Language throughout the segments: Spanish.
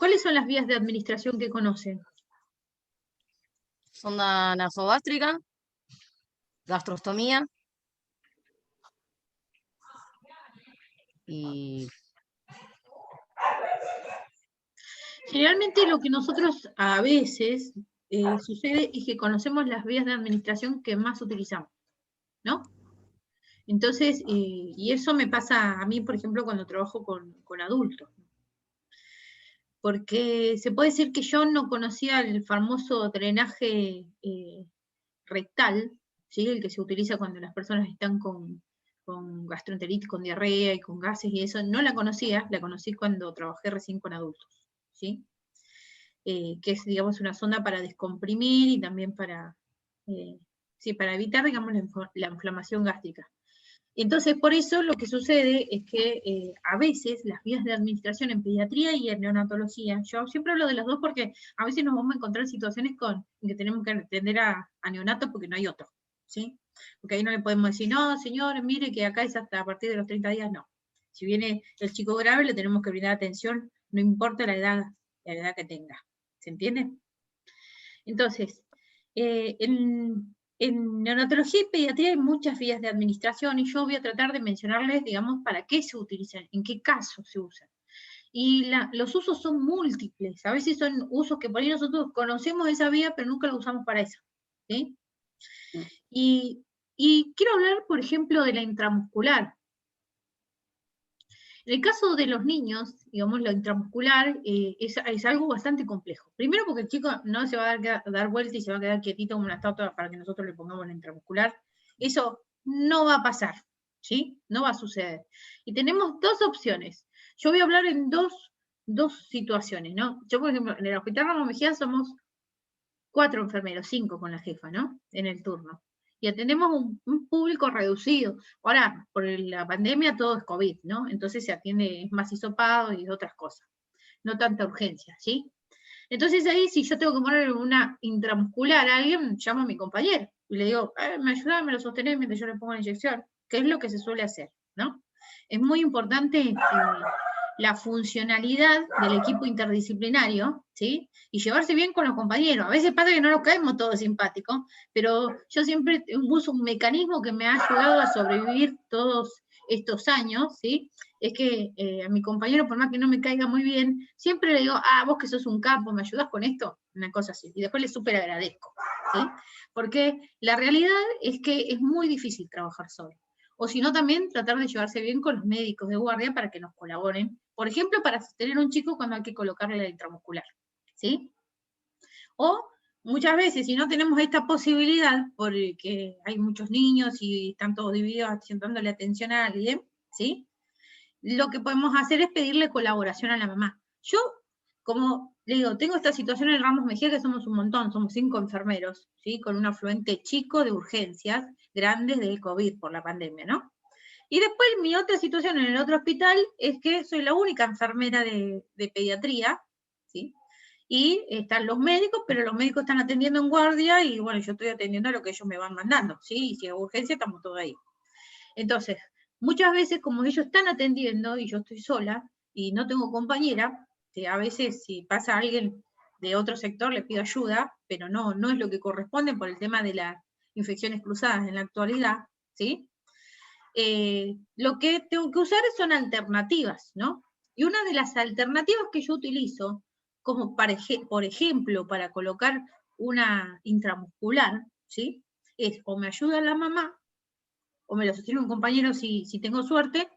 ¿Cuáles son las vías de administración que conocen? Sonda nasogástrica, gastrostomía y Generalmente lo que nosotros a veces sucede es que conocemos las vías de administración que más utilizamos, ¿no? Entonces, y eso me pasa a mí, por ejemplo, cuando trabajo con adultos. Porque se puede decir que yo no conocía el famoso drenaje rectal, ¿sí? El que se utiliza cuando las personas están con gastroenteritis, con diarrea y con gases y eso, no la conocía, la conocí cuando trabajé recién con adultos, ¿sí? Que es, digamos, una sonda para descomprimir y también para, sí, para evitar, digamos, la inflamación gástrica. Entonces, por eso lo que sucede es que a veces las vías de administración en pediatría y en neonatología, yo siempre hablo de las dos porque a veces nos vamos a encontrar situaciones en que tenemos que atender a neonatos porque no hay otro, ¿sí? Porque ahí no le podemos decir, no, señor, mire que acá es hasta a partir de los 30 días, no. Si viene el chico grave, le tenemos que brindar atención, no importa la edad que tenga. ¿Se entiende? Entonces, en neonatología y pediatría hay muchas vías de administración y yo voy a tratar de mencionarles, digamos, para qué se utilizan, en qué casos se usan. Y los usos son múltiples, a veces son usos que por ahí nosotros conocemos esa vía, pero nunca la usamos para eso. ¿Sí? Y quiero hablar, por ejemplo, de la intramuscular. En el caso de los niños, digamos, lo intramuscular es algo bastante complejo. Primero porque el chico no se va a dar vuelta y se va a quedar quietito como una estatua para que nosotros le pongamos la intramuscular. Eso no va a pasar, ¿sí? No va a suceder. Y tenemos dos opciones. Yo voy a hablar en dos situaciones, ¿no? Yo, por ejemplo, en el Hospital Ramos Mejía somos 4 enfermeros, 5 con la jefa, ¿no? En el turno. Y atendemos un público reducido. Ahora, por la pandemia todo es COVID, ¿no? Entonces se atiende más hisopado y otras cosas. No tanta urgencia, ¿sí? Entonces ahí, si yo tengo que poner una intramuscular a alguien, llamo a mi compañero y le digo, me ayuda, me lo sostenés mientras yo le pongo la inyección, que es lo que se suele hacer, ¿no? Es muy importante la funcionalidad del equipo interdisciplinario, ¿sí? Y llevarse bien con los compañeros. A veces pasa que no nos caemos todos simpáticos, pero yo siempre uso un mecanismo que me ha ayudado a sobrevivir todos estos años, ¿sí? Es que a mi compañero, por más que no me caiga muy bien, siempre le digo, vos que sos un capo, ¿me ayudás con esto? Una cosa así. Y después le súper agradezco, ¿sí? Porque la realidad es que es muy difícil trabajar solo. O si no, también tratar de llevarse bien con los médicos de guardia para que nos colaboren. Por ejemplo, para sostener a un chico cuando hay que colocarle la intramuscular, ¿sí? O muchas veces, si no tenemos esta posibilidad, porque hay muchos niños y están todos divididos dándole atención a alguien, ¿sí? Lo que podemos hacer es pedirle colaboración a la mamá. Yo, como le digo, tengo esta situación en Ramos Mejía que somos un montón, somos 5 enfermeros, ¿sí? Con un afluente chico de urgencias grandes del COVID por la pandemia, ¿no? Y después mi otra situación en el otro hospital es que soy la única enfermera de pediatría, ¿sí? Y están los médicos, pero los médicos están atendiendo en guardia y bueno, yo estoy atendiendo a lo que ellos me van mandando, ¿sí? Y si hay urgencia, estamos todos ahí. Entonces, muchas veces como ellos están atendiendo y yo estoy sola y no tengo compañera, que a veces si pasa alguien de otro sector le pido ayuda, pero no es lo que corresponde por el tema de las infecciones cruzadas en la actualidad, ¿sí? Lo que tengo que usar son alternativas, ¿no? Y una de las alternativas que yo utilizo, como por ejemplo, para colocar una intramuscular, ¿sí? Es o me ayuda la mamá, o me lo sostiene un compañero si tengo suerte,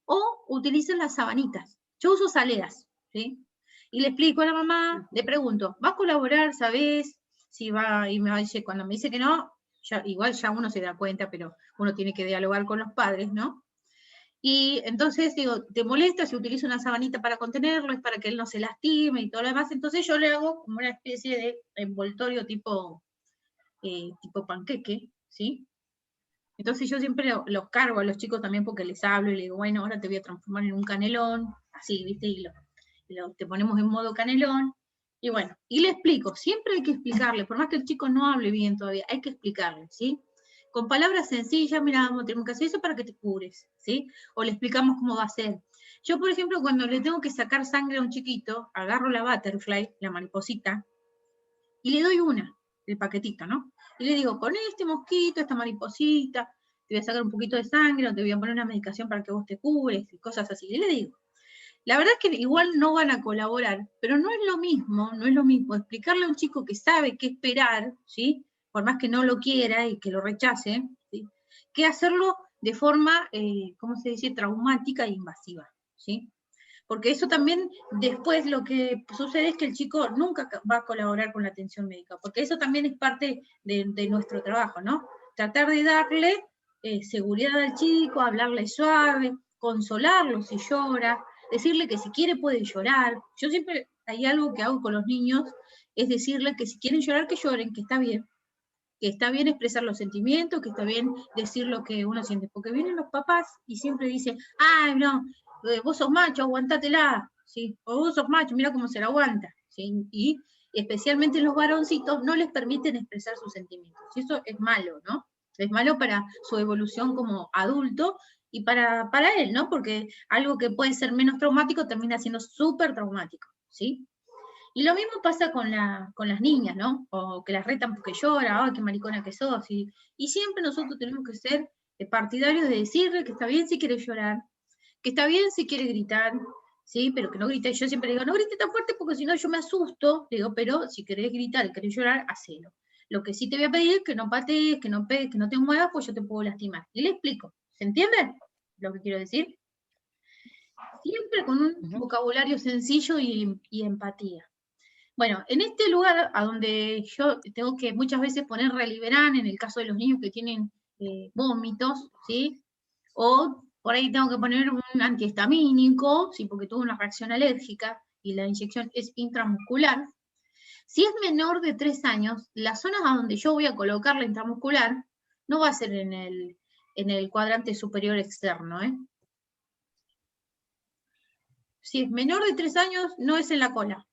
o utilizo las sabanitas. Yo uso saleras, ¿sí? Y le explico a la mamá, le pregunto, ¿va a colaborar? ¿Sabés? Si va, y me dice, cuando me dice que no, igual ya uno se da cuenta, pero uno tiene que dialogar con los padres, ¿no? Y entonces digo, ¿te molesta si utilizo una sabanita para contenerlo? Es para que él no se lastime y todo lo demás. Entonces yo le hago como una especie de envoltorio tipo panqueque, ¿sí? Entonces yo siempre los cargo a los chicos también porque les hablo y les digo, bueno, ahora te voy a transformar en un canelón, así, ¿viste? Y te ponemos en modo canelón. Y bueno, y le explico, siempre hay que explicarle, por más que el chico no hable bien todavía, hay que explicarle, ¿sí? Con palabras sencillas, mira, tenemos que hacer eso para que te cures, ¿sí? O le explicamos cómo va a ser. Yo, por ejemplo, cuando le tengo que sacar sangre a un chiquito, agarro la butterfly, la mariposita, y le doy el paquetito, ¿no? Y le digo, con este mosquito, esta mariposita, te voy a sacar un poquito de sangre, o te voy a poner una medicación para que vos te cures, y cosas así. Y le digo, la verdad es que igual no van a colaborar, pero no es lo mismo explicarle a un chico que sabe qué esperar, ¿sí? Por más que no lo quiera y que lo rechace, ¿sí? Que hacerlo de forma, ¿cómo se dice?, traumática e invasiva, ¿sí? Porque eso también, después lo que sucede es que el chico nunca va a colaborar con la atención médica, porque eso también es parte de nuestro trabajo, ¿no? Tratar de darle seguridad al chico, hablarle suave, consolarlo si llora, decirle que si quiere puede llorar. Yo siempre, hay algo que hago con los niños, es decirle que si quieren llorar, que lloren, que está bien expresar los sentimientos, que está bien decir lo que uno siente, porque vienen los papás y siempre dicen, ay, no, vos sos macho, aguantátela, ¿sí? O vos sos macho, mira cómo se la aguanta, ¿sí? Y especialmente los varoncitos no les permiten expresar sus sentimientos, y eso es malo, ¿no? Es malo para su evolución como adulto y para él, ¿no? Porque algo que puede ser menos traumático termina siendo súper traumático, ¿sí? Y lo mismo pasa con las niñas, ¿no? O que las retan porque llora, ¡ay, qué maricona que sos! Y siempre nosotros tenemos que ser partidarios de decirle que está bien si quiere llorar, que está bien si quiere gritar, ¿sí? Pero que no grite. Yo siempre digo, no grite tan fuerte porque si no yo me asusto. Digo, pero si querés gritar y querés llorar, hacelo. Lo que sí te voy a pedir es que no patees, que no pegues, que no te muevas, pues yo te puedo lastimar. Y le explico. ¿Se entiende lo que quiero decir? Siempre con un vocabulario sencillo y empatía. Bueno, en este lugar a donde yo tengo que muchas veces poner Reliberán, en el caso de los niños que tienen vómitos, ¿sí? O por ahí tengo que poner un antihistamínico, ¿sí? Porque tuvo una reacción alérgica y la inyección es intramuscular. Si es menor de 3 años, las zonas a donde yo voy a colocar la intramuscular no va a ser en el cuadrante superior externo, ¿eh? Si es menor de 3 años, no es en la cola,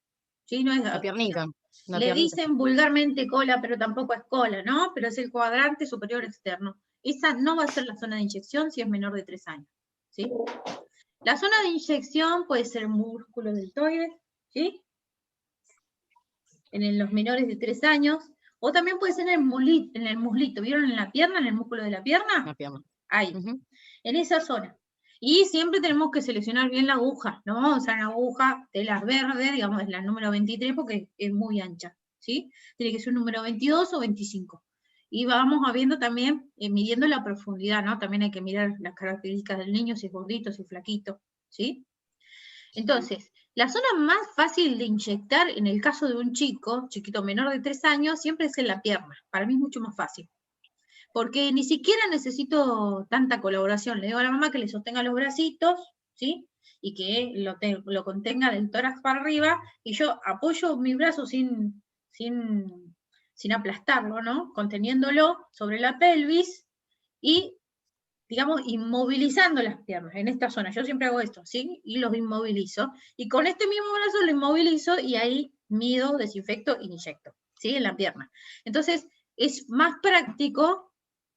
¿sí? No es la piernita. Le dicen vulgarmente cola, pero tampoco es cola, ¿no? Pero es el cuadrante superior externo. Esa no va a ser la zona de inyección si es menor de 3 años, ¿sí? La zona de inyección puede ser músculo deltoides, ¿sí? En los menores de 3 años, o también puede ser en el muslito, ¿vieron en la pierna, en el músculo de la pierna? La pierna. Ahí, en esa zona. Y siempre tenemos que seleccionar bien la aguja, no vamos a usar una aguja telas verde, digamos, es la número 23 porque es muy ancha, ¿sí? Tiene que ser un número 22 o 25. Y vamos viendo también, midiendo la profundidad, ¿no? También hay que mirar las características del niño, si es gordito, si es flaquito, ¿sí? Entonces, la zona más fácil de inyectar en el caso de un chiquito menor de 3 años, siempre es en la pierna. Para mí es mucho más fácil. Porque ni siquiera necesito tanta colaboración. Le digo a la mamá que le sostenga los bracitos, ¿sí? Y que lo contenga del tórax para arriba, y yo apoyo mi brazo sin aplastarlo, ¿no? Conteniéndolo sobre la pelvis y, digamos, inmovilizando las piernas en esta zona. Yo siempre hago esto, ¿sí? Y los inmovilizo. Y con este mismo brazo lo inmovilizo y ahí mido, desinfecto, inyecto, ¿sí? En la pierna. Entonces, es más práctico.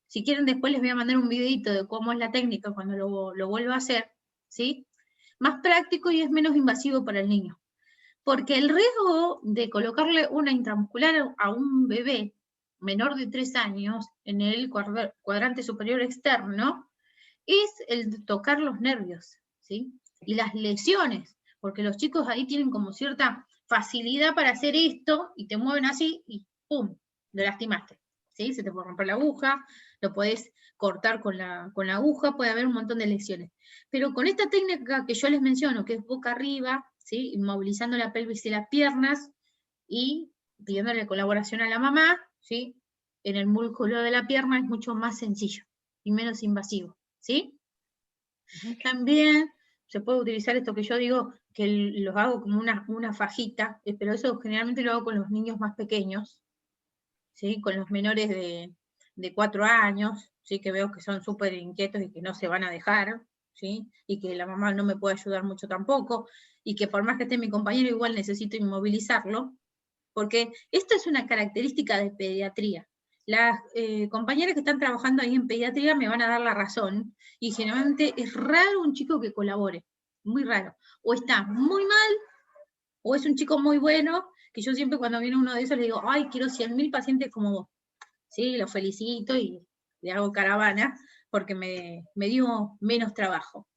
Si quieren, después les voy a mandar un videito de cómo es la técnica cuando lo vuelva a hacer, ¿sí? Más práctico y es menos invasivo para el niño. Porque el riesgo de colocarle una intramuscular a un bebé menor de 3 años en el cuadrante superior externo es el de tocar los nervios, ¿sí? Y las lesiones, porque los chicos ahí tienen como cierta facilidad para hacer esto y te mueven así y ¡pum! Lo lastimaste, ¿sí? Se te puede romper la aguja, lo podés cortar con la aguja, puede haber un montón de lesiones. Pero con esta técnica que yo les menciono, que es boca arriba, ¿sí? Inmovilizando la pelvis y las piernas y pidiéndole colaboración a la mamá, ¿sí? En el músculo de la pierna es mucho más sencillo y menos invasivo, ¿sí? También se puede utilizar esto que yo digo, que los hago como una fajita, pero eso generalmente lo hago con los niños más pequeños, ¿sí? Con los menores de 4 años, ¿sí? Que veo que son súper inquietos y que no se van a dejar, ¿sí? Y que la mamá no me puede ayudar mucho tampoco, y que por más que esté mi compañero, igual necesito inmovilizarlo, porque esta es una característica de pediatría. Las compañeras que están trabajando ahí en pediatría me van a dar la razón, y generalmente es raro un chico que colabore. muy raro. O está muy mal, o es un chico muy bueno, que yo siempre cuando viene uno de esos le digo, ay, quiero 100.000 pacientes como vos. Sí, lo felicito y le hago caravana, porque me dio menos trabajo.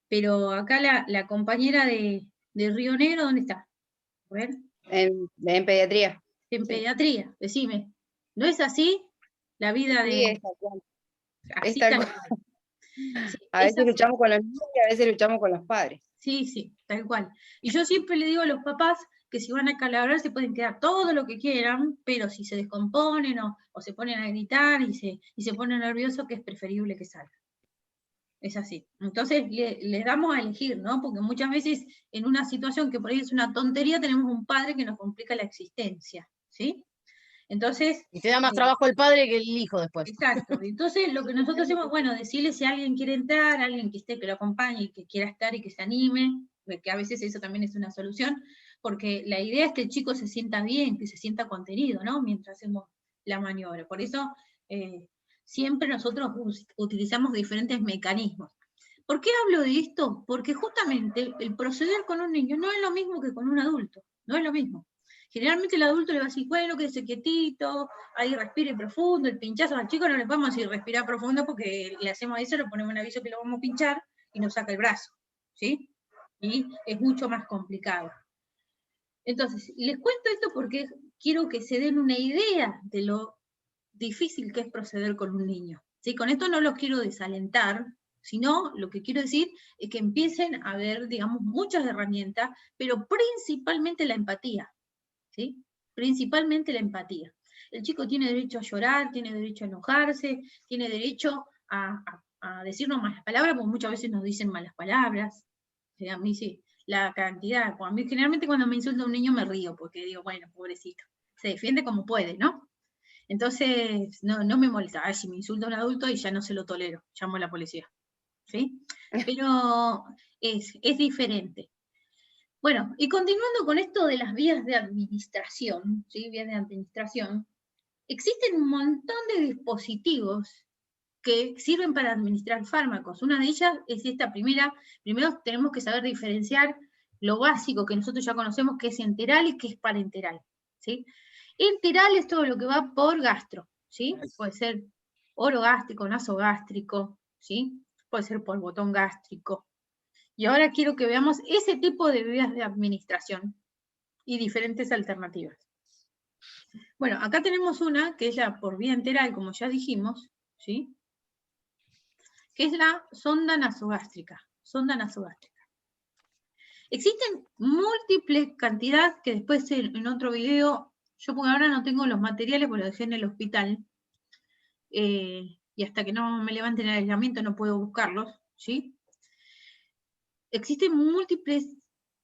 Pero acá la compañera de Río Negro, ¿dónde está? A ver, En pediatría. en Sí. pediatría, decime. ¿No es así? La vida Sí, de... es tal cual. Es Así tal tal cual. cual. Sí, A es veces así. luchamos con los niños y a veces luchamos con los padres. Sí, sí, tal cual. Y yo siempre le digo a los papás que si van a calabrar se pueden quedar todo lo que quieran, pero si se descomponen o se ponen a gritar y se ponen nerviosos, que es preferible que salgan. Es así. Entonces les damos a elegir, ¿no? Porque muchas veces en una situación que por ahí es una tontería, tenemos un padre que nos complica la existencia, ¿sí? Entonces, Y te da más trabajo el padre que el hijo después. exacto. Entonces, lo que nosotros hacemos, bueno, decirle si alguien quiere entrar, alguien que esté, que lo acompañe y que quiera estar y que se anime, que a veces eso también es una solución, porque la idea es que el chico se sienta bien, que se sienta contenido, ¿no? Mientras hacemos la maniobra. Por eso, siempre nosotros utilizamos diferentes mecanismos. ¿Por qué hablo de esto? Porque justamente el proceder con un niño no es lo mismo que con un adulto, no es lo mismo. Generalmente el adulto le va a decir, bueno, quédese quietito, ahí respire profundo, el pinchazo al chico no le podemos decir respirar profundo porque le hacemos eso, le ponemos un aviso que lo vamos a pinchar y nos saca el brazo, ¿sí? Y es mucho más complicado. Entonces, les cuento esto porque quiero que se den una idea de lo difícil que es proceder con un niño. ¿Sí? Con esto no los quiero desalentar, sino lo que quiero decir es que empiecen a ver, digamos, muchas herramientas, pero principalmente la empatía, ¿sí? Principalmente la empatía. El chico tiene derecho a llorar, tiene derecho a enojarse, tiene derecho a decirnos malas palabras, porque muchas veces nos dicen malas palabras. ¿Sí? A mí sí, la cantidad, a mí generalmente cuando me insulta un niño me río, porque digo, bueno, pobrecito, se defiende como puede, ¿no? Entonces, no me molesta. Ay, si me insulta un adulto y ya no se lo tolero, llamo a la policía. ¿Sí? Pero es diferente. Bueno, y continuando con esto de las vías de administración, ¿sí? Vías de administración, existen un montón de dispositivos que sirven para administrar fármacos. Una de ellas es esta primera. Primero tenemos que saber diferenciar lo básico que nosotros ya conocemos, que es enteral y que es parenteral. ¿Sí? Enteral es todo lo que va por gastro, ¿sí? Puede ser orogástrico, nasogástrico, ¿sí? Puede ser por botón gástrico. Y ahora quiero que veamos ese tipo de vías de administración y diferentes alternativas. Bueno, acá tenemos una que es la por vía enteral, como ya dijimos, ¿sí? Que es la sonda nasogástrica. Sonda nasogástrica. Existen múltiples cantidades que después en otro video, yo por ahora no tengo los materiales porque lo dejé en el hospital, y hasta que no me levanten el aislamiento no puedo buscarlos, ¿sí? Existen múltiples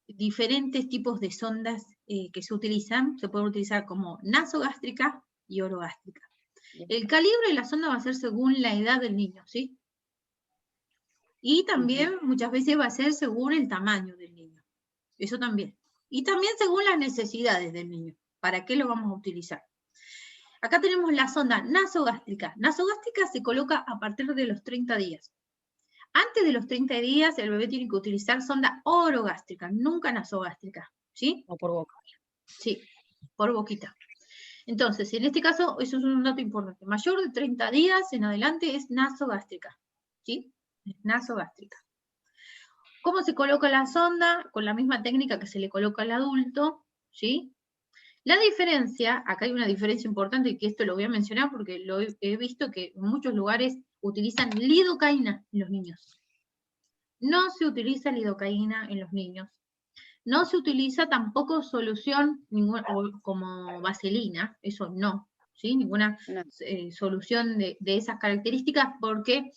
diferentes tipos de sondas que se utilizan, se puede utilizar como nasogástrica y orogástrica. El calibre de la sonda va a ser según la edad del niño, ¿sí? Y también muchas veces va a ser según el tamaño del niño, eso también. Y también según las necesidades del niño, ¿para qué lo vamos a utilizar? Acá tenemos la sonda nasogástrica. Nasogástrica se coloca a partir de los 30 días. Antes de los 30 días, el bebé tiene que utilizar sonda orogástrica, nunca nasogástrica, ¿sí? O por boca. Sí, por boquita. Entonces, en este caso, eso es un dato importante. Mayor de 30 días en adelante es nasogástrica, ¿sí? Es nasogástrica. ¿Cómo se coloca la sonda? Con la misma técnica que se le coloca al adulto, ¿sí? La diferencia, acá hay una diferencia importante, y que esto lo voy a mencionar porque lo he visto que en muchos lugares utilizan lidocaína en los niños. No se utiliza lidocaína en los niños. No se utiliza tampoco solución como vaselina, eso no, ¿sí? Ninguna solución de esas características porque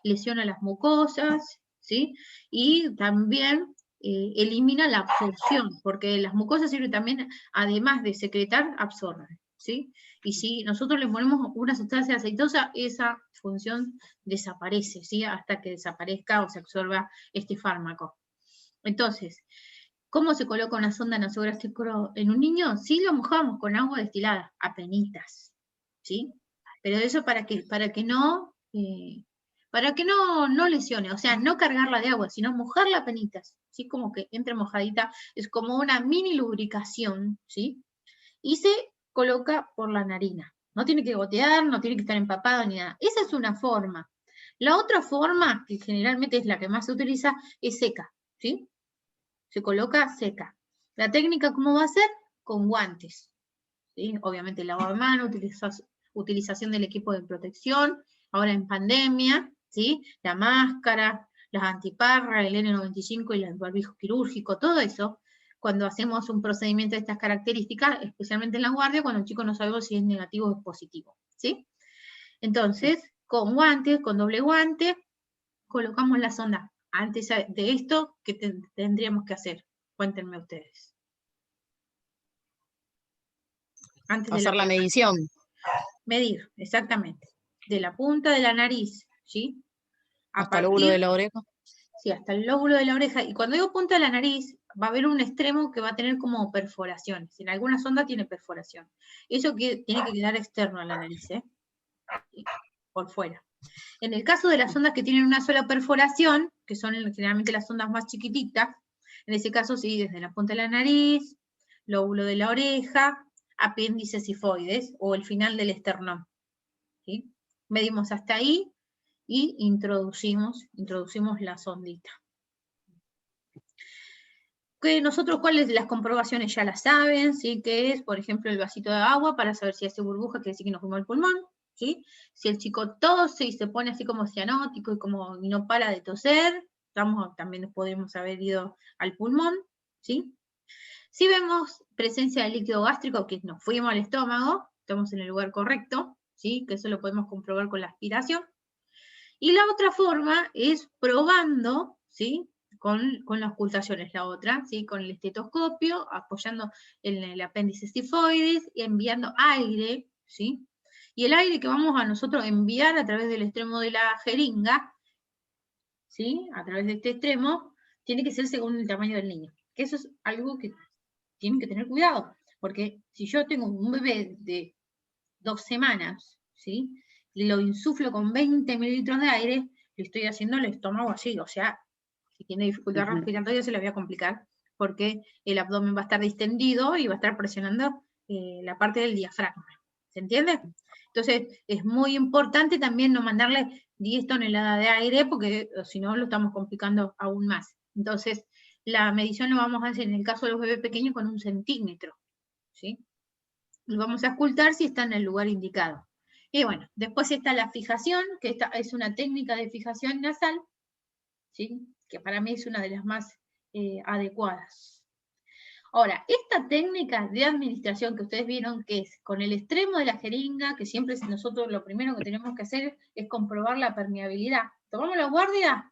lesiona las mucosas, ¿sí? Y también elimina la absorción, porque las mucosas sirven también, además de secretar, absorben, ¿sí? Y si nosotros le ponemos una sustancia aceitosa, esa función desaparece, ¿sí? Hasta que desaparezca o se absorba este fármaco. Entonces, ¿cómo se coloca una sonda nasográfica en un niño? Sí, lo mojamos con agua destilada, apenitas, ¿sí? Pero eso para que no para que no lesione, o sea, no cargarla de agua, sino mojarla a penitas, ¿sí? Como que entre mojadita, es como una mini lubricación, ¿sí? Y se coloca por la narina. No tiene que gotear, no tiene que estar empapado ni nada. Esa es una forma. La otra forma, que generalmente es la que más se utiliza, es seca, ¿sí? Se coloca seca. La técnica, ¿cómo va a ser? Con guantes, ¿sí? Obviamente lavado de mano, utilización del equipo de protección, ahora en pandemia, ¿sí? La máscara, las antiparras, el N95 y el barbijo quirúrgico, todo eso, cuando hacemos un procedimiento de estas características, especialmente en la guardia, cuando el chico no sabemos si es negativo o es positivo, ¿sí? Entonces, con guantes, con doble guante, colocamos la sonda. Antes de esto, ¿qué tendríamos que hacer? Cuéntenme ustedes. Antes de Hacer la colocación. medición. Medir, exactamente. De la punta de la nariz, ¿sí? Hasta el lóbulo de la oreja. Sí, hasta el lóbulo de la oreja. Y cuando digo punta de la nariz, va a haber un extremo que va a tener como perforaciones. En alguna sonda tiene perforación. Eso tiene que quedar externo a la nariz, ¿eh? Por fuera. En el caso de las sondas que tienen una sola perforación, que son generalmente las sondas más chiquititas, en ese caso sí, desde la punta de la nariz, lóbulo de la oreja, apéndice sifoides o el final del esternón, ¿sí? Medimos hasta ahí y introducimos la sondita. Que nosotros, ¿cuáles? Las comprobaciones ya las saben, ¿sí? Que es, por ejemplo, el vasito de agua para saber si hace burbuja, quiere decir que nos fuimos al pulmón, ¿sí? Si el chico tose y se pone así como cianótico y no para de toser, también podemos haber ido al pulmón, ¿sí? Si vemos presencia de líquido gástrico, que nos fuimos al estómago, estamos en el lugar correcto, ¿sí? Que eso lo podemos comprobar con la aspiración. Y la otra forma es probando, ¿sí? Con las ocultaciones, la otra, ¿sí? Con el estetoscopio, apoyando en el apéndice sifoides y enviando aire, ¿sí? Y el aire que vamos a nosotros enviar a través del extremo de la jeringa, ¿sí? A través de este extremo, tiene que ser según el tamaño del niño. Que eso es algo que tienen que tener cuidado, porque si yo tengo un bebé de 2 semanas, ¿sí? Y lo insuflo con 20 mililitros de aire, le estoy haciendo el estómago así, o sea, si tiene dificultad respiratoria se le voy a complicar, porque el abdomen va a estar distendido y va a estar presionando la parte del diafragma. ¿Se entiende? Entonces, es muy importante también no mandarle 10 toneladas de aire, porque si no lo estamos complicando aún más. Entonces, la medición lo vamos a hacer en el caso de los bebés pequeños con 1 centímetro, ¿sí? Y vamos a ocultar si está en el lugar indicado. Y bueno, después está la fijación, que esta es una técnica de fijación nasal, ¿sí? Que para mí es una de las más adecuadas. Ahora, esta técnica de administración que ustedes vieron, que es con el extremo de la jeringa, que siempre nosotros lo primero que tenemos que hacer es comprobar la permeabilidad. Tomamos la guardia,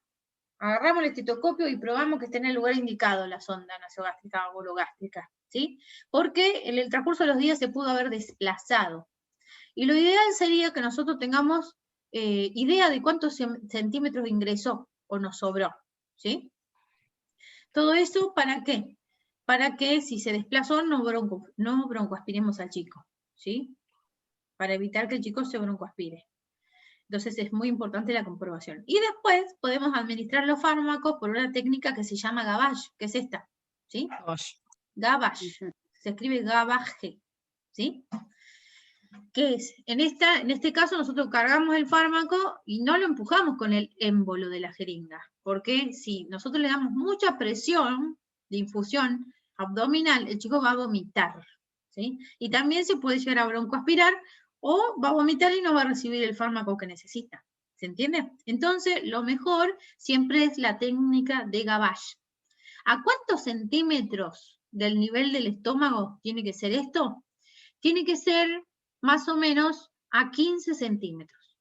agarramos el estetoscopio y probamos que esté en el lugar indicado la sonda nasogástrica o bologástrica, ¿sí? Porque en el transcurso de los días se pudo haber desplazado. Y lo ideal sería que nosotros tengamos idea de cuántos centímetros ingresó o nos sobró, ¿sí? Todo eso, ¿para qué? Para que si se desplazó no broncoaspiremos al chico, ¿sí? Para evitar que el chico se broncoaspire. Entonces es muy importante la comprobación. Y después podemos administrar los fármacos por una técnica que se llama gavage, que es esta, ¿sí? Gavage. Se escribe gavage, ¿sí? ¿Qué es? En este caso nosotros cargamos el fármaco y no lo empujamos con el émbolo de la jeringa, porque si nosotros le damos mucha presión de infusión abdominal, el chico va a vomitar, ¿sí? Y también se puede llegar a broncoaspirar o va a vomitar y no va a recibir el fármaco que necesita. ¿Se entiende? Entonces, lo mejor siempre es la técnica de gavage. ¿A cuántos centímetros del nivel del estómago tiene que ser esto? Tiene que ser más o menos a 15 centímetros,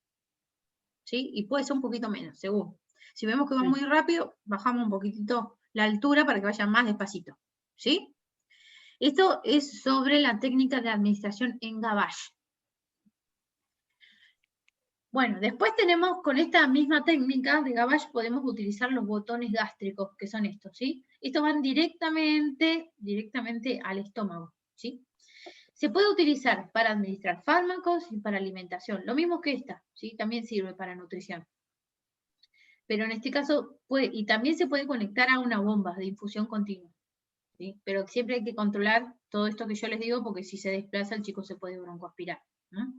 ¿sí? Y puede ser un poquito menos, según. Si vemos que va muy rápido, bajamos un poquitito la altura para que vaya más despacito, ¿sí? Esto es sobre la técnica de administración en gavage. Bueno, después tenemos con esta misma técnica de gavage podemos utilizar los botones gástricos, que son estos, ¿sí? Estos van directamente al estómago, ¿sí? Se puede utilizar para administrar fármacos y para alimentación, lo mismo que esta, ¿sí? También sirve para nutrición. pero en este caso y también se puede conectar a una bomba de infusión continua, ¿sí? Pero siempre hay que controlar todo esto que yo les digo, porque si se desplaza el chico se puede broncoaspirar, ¿no?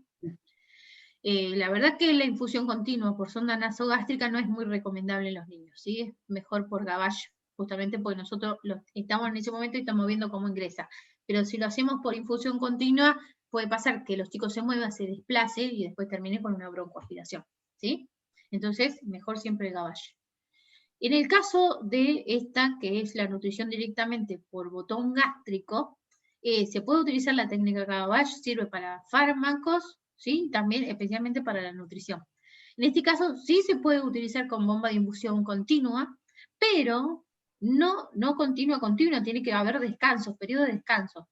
La verdad que la infusión continua por sonda nasogástrica no es muy recomendable en los niños, ¿sí? Es mejor por gavage, justamente porque nosotros estamos en ese momento y estamos viendo cómo ingresa. Pero si lo hacemos por infusión continua, puede pasar que los chicos se muevan, se desplacen y después termine con una broncoaspiración, ¿sí? Entonces, mejor siempre el gavage. En el caso de esta, que es la nutrición directamente por botón gástrico, se puede utilizar la técnica gavage, sirve para fármacos, ¿sí? También especialmente para la nutrición. En este caso sí se puede utilizar con bomba de infusión continua, pero no continua, tiene que haber descansos, periodos de descanso.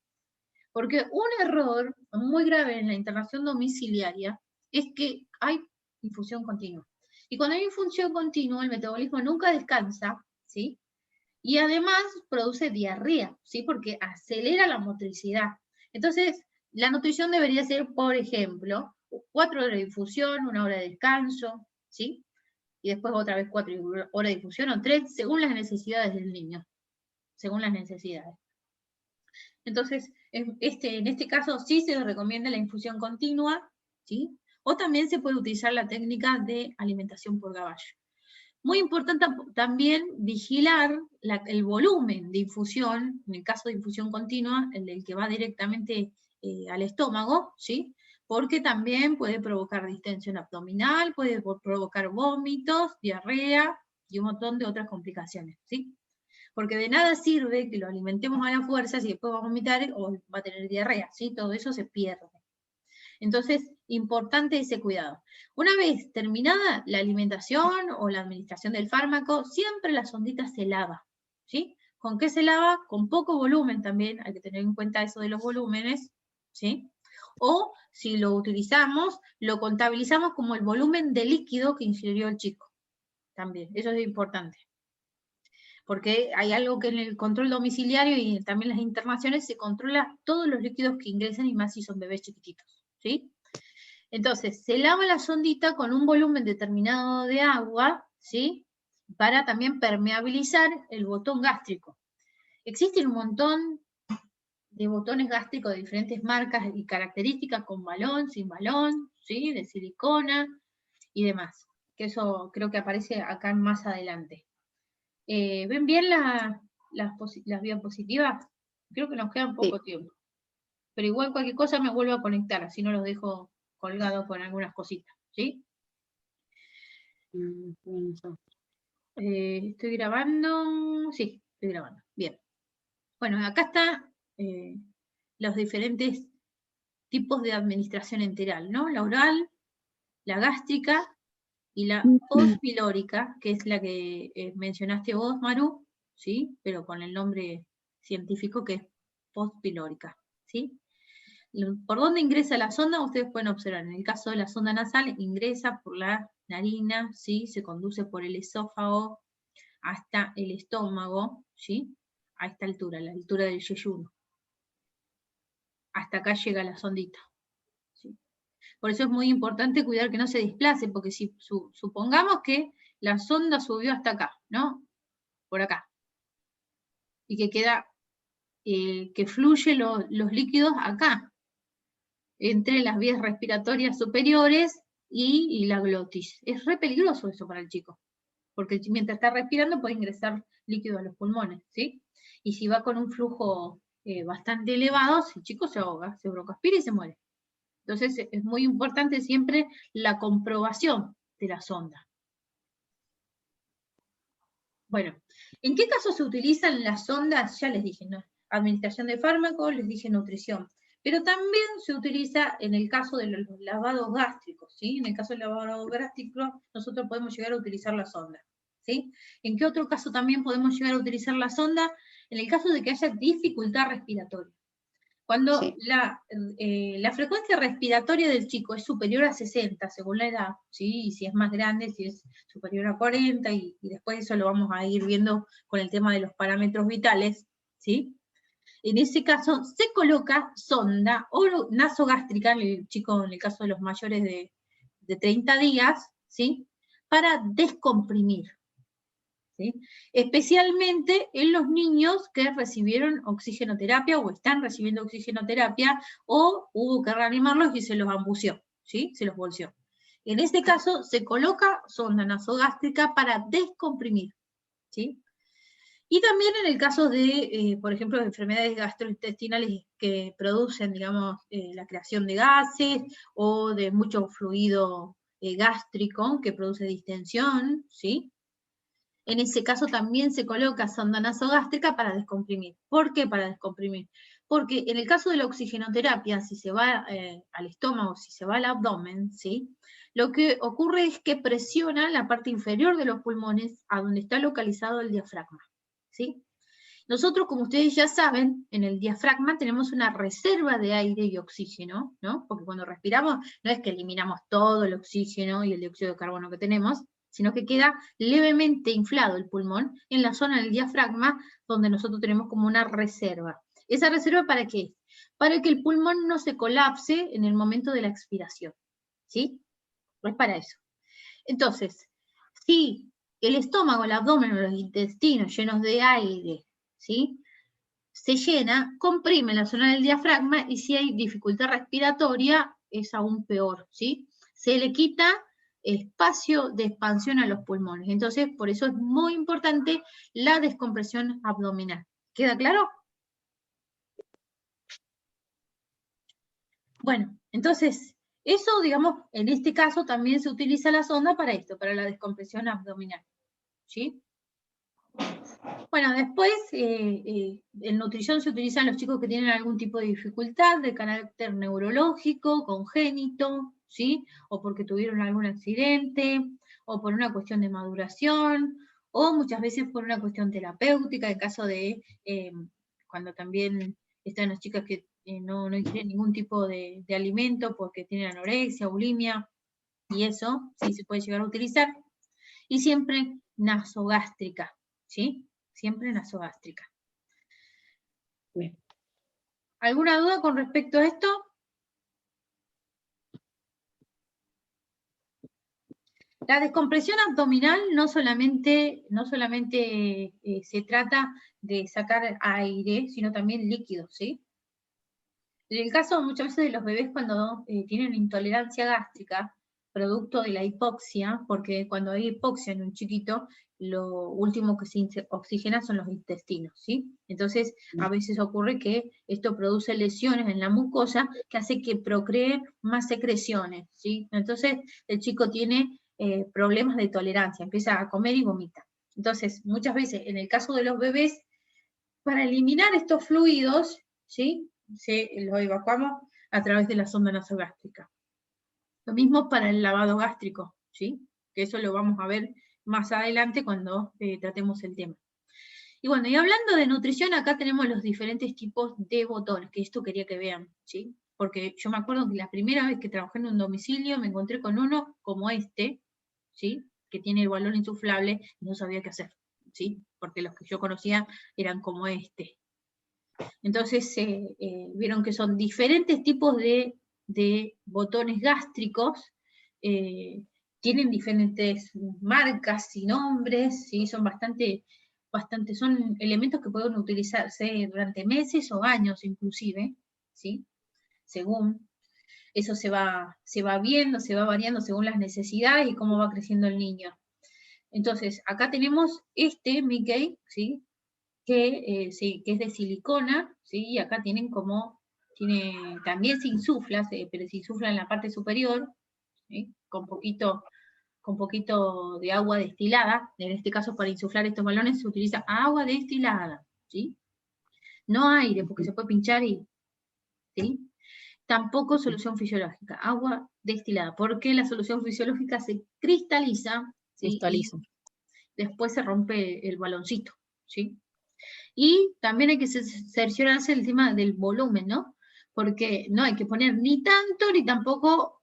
Porque un error muy grave en la internación domiciliaria es que hay infusión continua. Y cuando hay infusión continua, el metabolismo nunca descansa, ¿sí? Y además produce diarrea, ¿sí? Porque acelera la motricidad. Entonces, la nutrición debería ser, por ejemplo, 4 horas de infusión, 1 hora de descanso, ¿sí? Y después otra vez 4 horas de infusión o 3, según las necesidades del niño. Según las necesidades. Entonces, en este caso sí se les recomienda la infusión continua, ¿sí? O también se puede utilizar la técnica de alimentación por gavage. Muy importante también vigilar el volumen de infusión, en el caso de infusión continua, el que va directamente al estómago, ¿sí? Porque también puede provocar distensión abdominal, puede provocar vómitos, diarrea y un montón de otras complicaciones, ¿sí? Porque de nada sirve que lo alimentemos a la fuerza si después va a vomitar o va a tener diarrea, ¿sí? Todo eso se pierde. Entonces, importante ese cuidado. Una vez terminada la alimentación o la administración del fármaco, siempre la sondita se lava, ¿sí? ¿Con qué se lava? Con poco volumen también, hay que tener en cuenta eso de los volúmenes, ¿sí? O si lo utilizamos, lo contabilizamos como el volumen de líquido que ingirió el chico, también, eso es importante. Porque hay algo que en el control domiciliario y también las internaciones se controla todos los líquidos que ingresan y más si son bebés chiquititos, ¿sí? Entonces, se lava la sondita con un volumen determinado de agua, ¿sí? Para también permeabilizar el botón gástrico. Existen un montón de botones gástricos de diferentes marcas y características, con balón, sin balón, ¿sí? De silicona y demás. Que eso creo que aparece acá más adelante. ¿Ven bien las diapositivas? Creo que nos queda poco tiempo. Pero igual cualquier cosa me vuelvo a conectar, así no los dejo colgados con algunas cositas, ¿sí? ¿Estoy grabando? Sí, estoy grabando. Bien. Bueno, acá están los diferentes tipos de administración enteral, ¿no? La oral, la gástrica y la postpilórica, que es la que mencionaste vos, Maru, ¿sí? Pero con el nombre científico que es postpilórica, ¿sí? ¿Por dónde ingresa la sonda? Ustedes pueden observar, en el caso de la sonda nasal, ingresa por la narina, ¿sí? Se conduce por el esófago hasta el estómago, ¿sí? A esta altura, la altura del yeyuno. Hasta acá llega la sondita, ¿sí? Por eso es muy importante cuidar que no se desplace, porque si supongamos que la sonda subió hasta acá, ¿no? Por acá. Y que queda, que fluye los líquidos acá, entre las vías respiratorias superiores y la glotis. Es re peligroso eso para el chico, porque mientras está respirando puede ingresar líquido a los pulmones, ¿sí? Y si va con un flujo bastante elevado, el chico se ahoga, se broncoaspira y se muere. Entonces es muy importante siempre la comprobación de la sonda. Bueno, ¿en qué casos se utilizan las sondas? Ya les dije, ¿no? Administración de fármacos, les dije nutrición. Pero también se utiliza en el caso de los lavados gástricos, ¿sí? En el caso del lavado gástrico, nosotros podemos llegar a utilizar la sonda, ¿sí? ¿En qué otro caso también podemos llegar a utilizar la sonda? En el caso de que haya dificultad respiratoria. Cuando sí, la frecuencia respiratoria del chico es superior a 60, según la edad, ¿sí? Y si es más grande, si es superior a 40, y después eso lo vamos a ir viendo con el tema de los parámetros vitales, ¿sí? En ese caso se coloca sonda o nasogástrica, en el chico, en el caso de los mayores de 30 días, ¿sí? para descomprimir, ¿sí? Especialmente en los niños que recibieron oxigenoterapia o están recibiendo oxigenoterapia o hubo que reanimarlos y se los ambució, ¿sí? Se los bolseó. En este caso se coloca sonda nasogástrica para descomprimir, ¿sí? Y también en el caso de, por ejemplo, de enfermedades gastrointestinales que producen, digamos, la creación de gases o de mucho fluido gástrico que produce distensión, ¿sí? En ese caso también se coloca sonda nasogástrica para descomprimir. ¿Por qué para descomprimir? Porque en el caso de la oxigenoterapia, si se va al estómago, si se va al abdomen, ¿sí? Lo que ocurre es que presiona la parte inferior de los pulmones a donde está localizado el diafragma, ¿sí? Nosotros, como ustedes ya saben, en el diafragma tenemos una reserva de aire y oxígeno, ¿no? Porque cuando respiramos no es que eliminamos todo el oxígeno y el dióxido de carbono que tenemos, sino que queda levemente inflado el pulmón en la zona del diafragma donde nosotros tenemos como una reserva. ¿Esa reserva para qué? Para que el pulmón no se colapse en el momento de la expiración, ¿sí? Es para eso. Entonces, si el estómago, el abdomen o los intestinos llenos de aire, ¿sí? Se llena, comprime la zona del diafragma y si hay dificultad respiratoria es aún peor, ¿sí? Se le quita espacio de expansión a los pulmones. Entonces, por eso es muy importante la descompresión abdominal. ¿Queda claro? Bueno, entonces, eso, digamos, en este caso también se utiliza la sonda para esto, para la descompresión abdominal, ¿sí? Bueno, después en nutrición se utilizan los chicos que tienen algún tipo de dificultad de carácter neurológico, congénito, ¿sí? O porque tuvieron algún accidente, o por una cuestión de maduración, o muchas veces por una cuestión terapéutica, en caso de cuando también están las chicas que no ingieren ningún tipo de alimento porque tienen anorexia, bulimia, y eso sí se puede llegar a utilizar. Y siempre nasogástrica, ¿sí? Siempre nasogástrica. Bien. ¿Alguna duda con respecto a esto? La descompresión abdominal no solamente se trata de sacar aire, sino también líquido, ¿sí? En el caso muchas veces de los bebés cuando tienen intolerancia gástrica, producto de la hipoxia, porque cuando hay hipoxia en un chiquito, lo último que se oxigena son los intestinos, ¿sí? Entonces, a veces ocurre que esto produce lesiones en la mucosa que hace que procreen más secreciones, ¿sí? Entonces, el chico tiene problemas de tolerancia, empieza a comer y vomita. Entonces, muchas veces, en el caso de los bebés, para eliminar estos fluidos, ¿sí? Los evacuamos a través de la sonda nasogástrica. Lo mismo para el lavado gástrico, ¿sí? Que eso lo vamos a ver más adelante cuando tratemos el tema. Y bueno, y hablando de nutrición, acá tenemos los diferentes tipos de botones, que esto quería que vean, ¿sí? Porque yo me acuerdo que la primera vez que trabajé en un domicilio me encontré con uno como este, ¿sí? Que tiene el balón insuflable y no sabía qué hacer, ¿sí? Porque los que yo conocía eran como este. Entonces, vieron que son diferentes tipos de botones gástricos, tienen diferentes marcas y nombres, ¿sí? Son son elementos que pueden utilizarse durante meses o años inclusive, ¿sí? Según eso se va viendo, se va variando según las necesidades y cómo va creciendo el niño. Entonces, acá tenemos este Mickey, ¿sí? Que es de silicona, ¿sí? Y acá también se insufla, pero se insufla en la parte superior, ¿sí? Con poquito de agua destilada. En este caso, para insuflar estos balones se utiliza agua destilada, ¿sí? No aire, porque se puede pinchar ¿sí? Tampoco solución fisiológica, agua destilada, porque la solución fisiológica se cristaliza, ¿sí? Cristaliza. Y después se rompe el baloncito, ¿sí? Y también hay que cerciorarse el tema del volumen, ¿no? Porque no hay que poner ni tanto ni tampoco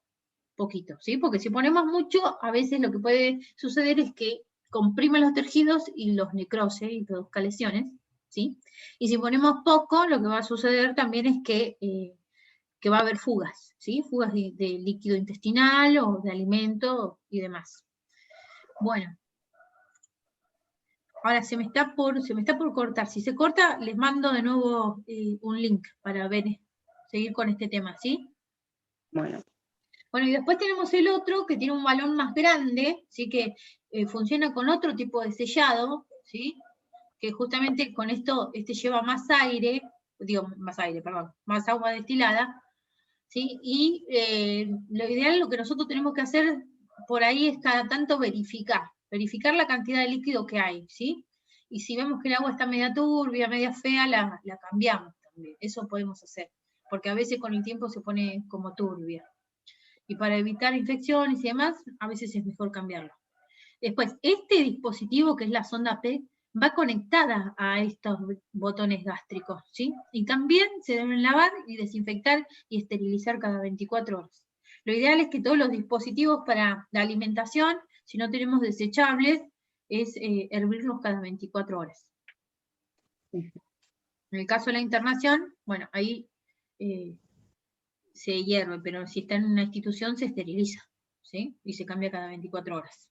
poquito, ¿sí? Porque si ponemos mucho, a veces lo que puede suceder es que comprime los tejidos y los necrose y produzca lesiones, ¿sí? Y si ponemos poco, lo que va a suceder también es que va a haber fugas, ¿sí? Fugas de líquido intestinal o de alimento y demás. Bueno. Ahora se me está por cortar. Si se corta, les mando de nuevo un link para ver, seguir con este tema, ¿sí? Bueno. Bueno, y después tenemos el otro que tiene un balón más grande, ¿sí? Que funciona con otro tipo de sellado, ¿sí? Que justamente con esto lleva más aire, perdón, más agua destilada, ¿sí? Y lo ideal, lo que nosotros tenemos que hacer por ahí es cada tanto verificar la cantidad de líquido que hay, ¿sí? Y si vemos que el agua está media turbia, media fea, la cambiamos también. Eso podemos hacer, porque a veces con el tiempo se pone como turbia. Y para evitar infecciones y demás, a veces es mejor cambiarlo. Después, este dispositivo, que es la sonda P, va conectada a estos botones gástricos, ¿sí? Y también se deben lavar y desinfectar y esterilizar cada 24 horas. Lo ideal es que todos los dispositivos para la alimentación, si no tenemos desechables, es hervirlos cada 24 horas. En el caso de la internación, bueno, ahí se hierve, pero si está en una institución se esteriliza, ¿sí? Y se cambia cada 24 horas.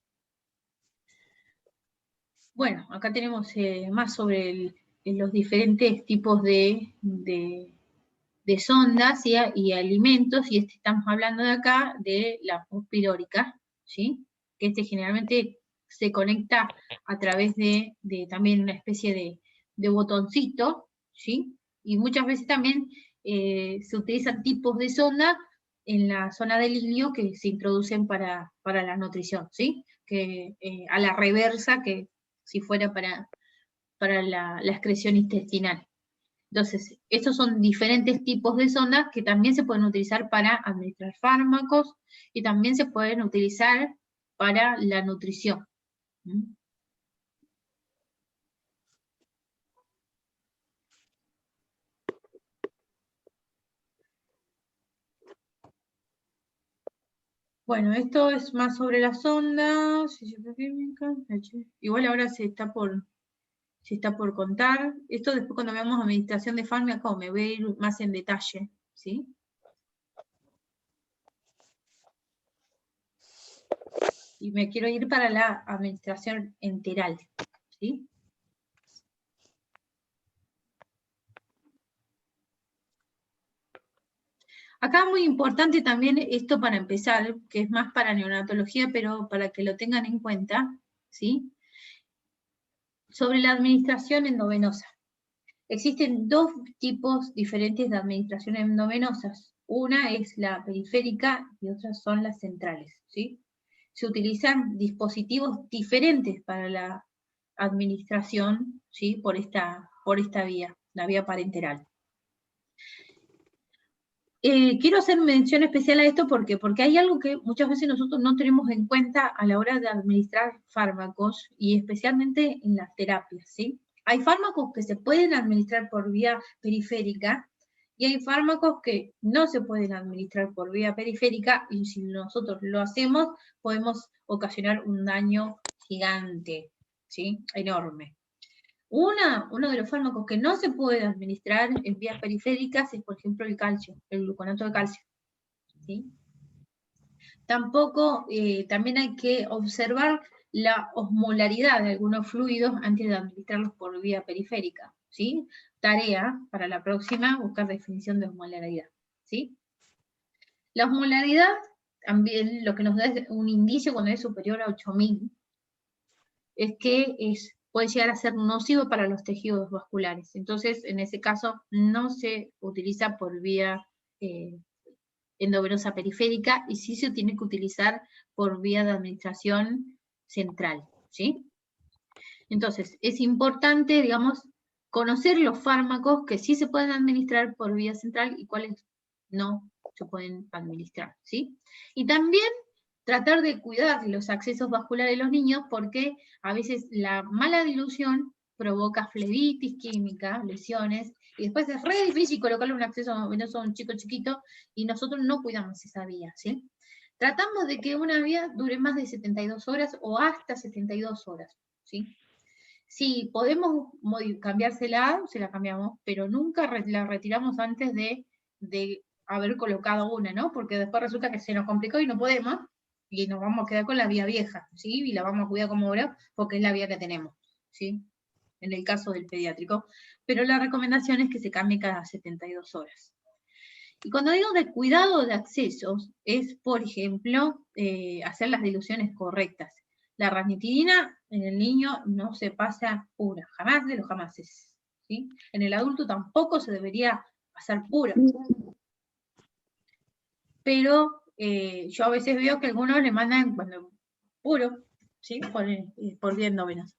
Bueno, acá tenemos más sobre los diferentes tipos de sondas y alimentos, y estamos hablando de acá de la pus pirórica, ¿sí? Que generalmente se conecta a través de también una especie de botoncito, ¿sí? Y muchas veces también se utilizan tipos de sonda en la zona del ilio que se introducen para la nutrición, ¿sí? Que a la reversa, que si fuera para la excreción intestinal. Entonces, estos son diferentes tipos de sondas que también se pueden utilizar para administrar fármacos y también se pueden utilizar para la nutrición. Bueno, esto es más sobre las sondas. Igual ahora se está por contar. Esto después cuando veamos administración de fármacos me voy a ir más en detalle, ¿sí? Y me quiero ir para la administración enteral, ¿sí? Acá muy importante también esto para empezar, que es más para neonatología, pero para que lo tengan en cuenta, ¿sí? Sobre la administración endovenosa. Existen dos tipos diferentes de administración endovenosas. Una es la periférica y otras son las centrales, ¿sí? Se utilizan dispositivos diferentes para la administración, ¿sí? Por esta vía, la vía parenteral. Quiero hacer mención especial a esto porque hay algo que muchas veces nosotros no tenemos en cuenta a la hora de administrar fármacos, y especialmente en las terapias, ¿sí? Hay fármacos que se pueden administrar por vía periférica, y hay fármacos que no se pueden administrar por vía periférica, y si nosotros lo hacemos, podemos ocasionar un daño gigante, ¿sí? Enorme. Uno de los fármacos que no se puede administrar en vías periféricas es, por ejemplo, el calcio, el gluconato de calcio, ¿sí? Tampoco, también hay que observar la osmolaridad de algunos fluidos antes de administrarlos por vía periférica, ¿sí? Tarea para la próxima, buscar definición de osmolaridad, ¿sí? La osmolaridad también lo que nos da es un indicio cuando es superior a 8000, es que puede llegar a ser nocivo para los tejidos vasculares. Entonces, en ese caso, no se utiliza por vía endovenosa periférica, y sí se tiene que utilizar por vía de administración central, ¿sí? Entonces, es importante, digamos, conocer los fármacos que sí se pueden administrar por vía central y cuáles no se pueden administrar, ¿sí? Y también tratar de cuidar los accesos vasculares de los niños, porque a veces la mala dilución provoca flebitis química, lesiones, y después es re difícil colocarle un acceso venoso a un chico chiquito, y nosotros no cuidamos esa vía, ¿sí? Tratamos de que una vía dure más de 72 horas o hasta 72 horas, ¿sí? Si podemos cambiársela, se la cambiamos, pero nunca la retiramos antes de haber colocado una, ¿no? Porque después resulta que se nos complicó y no podemos. y nos vamos a quedar con la vía vieja, ¿sí? Y la vamos a cuidar como obra porque es la vía que tenemos, ¿sí? En el caso del pediátrico. Pero la recomendación es que se cambie cada 72 horas. Y cuando digo de cuidado de accesos, es, por ejemplo, hacer las diluciones correctas. La ranitidina en el niño no se pasa pura, jamás de los jamases, ¿sí? En el adulto tampoco se debería pasar pura. Pero yo a veces veo que algunos le mandan cuando puro, ¿sí? Por vía endovenosa.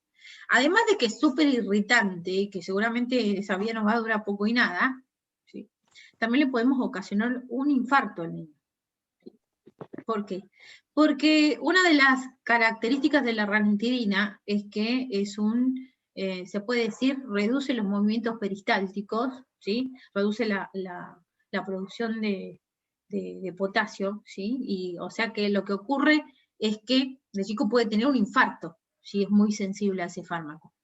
Además de que es súper irritante, que seguramente esa vía nos va a durar poco y nada, ¿sí? También le podemos ocasionar un infarto al niño. ¿Por qué? Porque una de las características de la ranitidina es que es se puede decir, reduce los movimientos peristálticos, ¿sí? Reduce la producción de potasio, ¿sí? Y, o sea que lo que ocurre es que el chico puede tener un infarto, si es muy sensible a ese fármaco.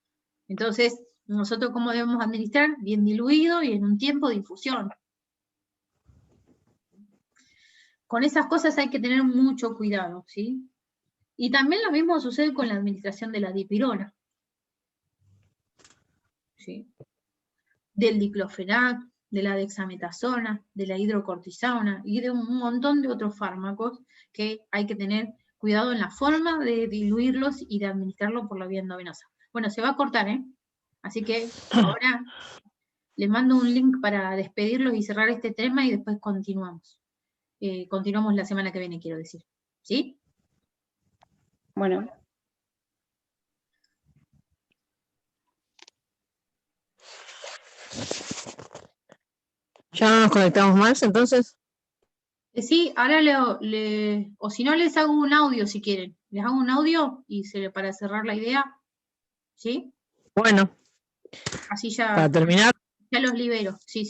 Entonces, nosotros cómo debemos administrar, bien diluido y en un tiempo de infusión. Con esas cosas hay que tener mucho cuidado, ¿sí? Y también lo mismo sucede con la administración de la dipirona, ¿sí? Del diclofenac, de la dexametasona, de la hidrocortisona y de un montón de otros fármacos que hay que tener cuidado en la forma de diluirlos y de administrarlos por la vía endovenosa. Bueno, se va a cortar, ¿eh? Así que ahora les mando un link para despedirlos y cerrar este tema y después continuamos. Continuamos la semana que viene, quiero decir. ¿Sí? Bueno. ¿Ya no nos conectamos más, entonces? Sí, ahora o si no les hago un audio si quieren. Les hago un audio y para cerrar la idea. ¿Sí? Bueno, Así para terminar. ya los libero. Sí.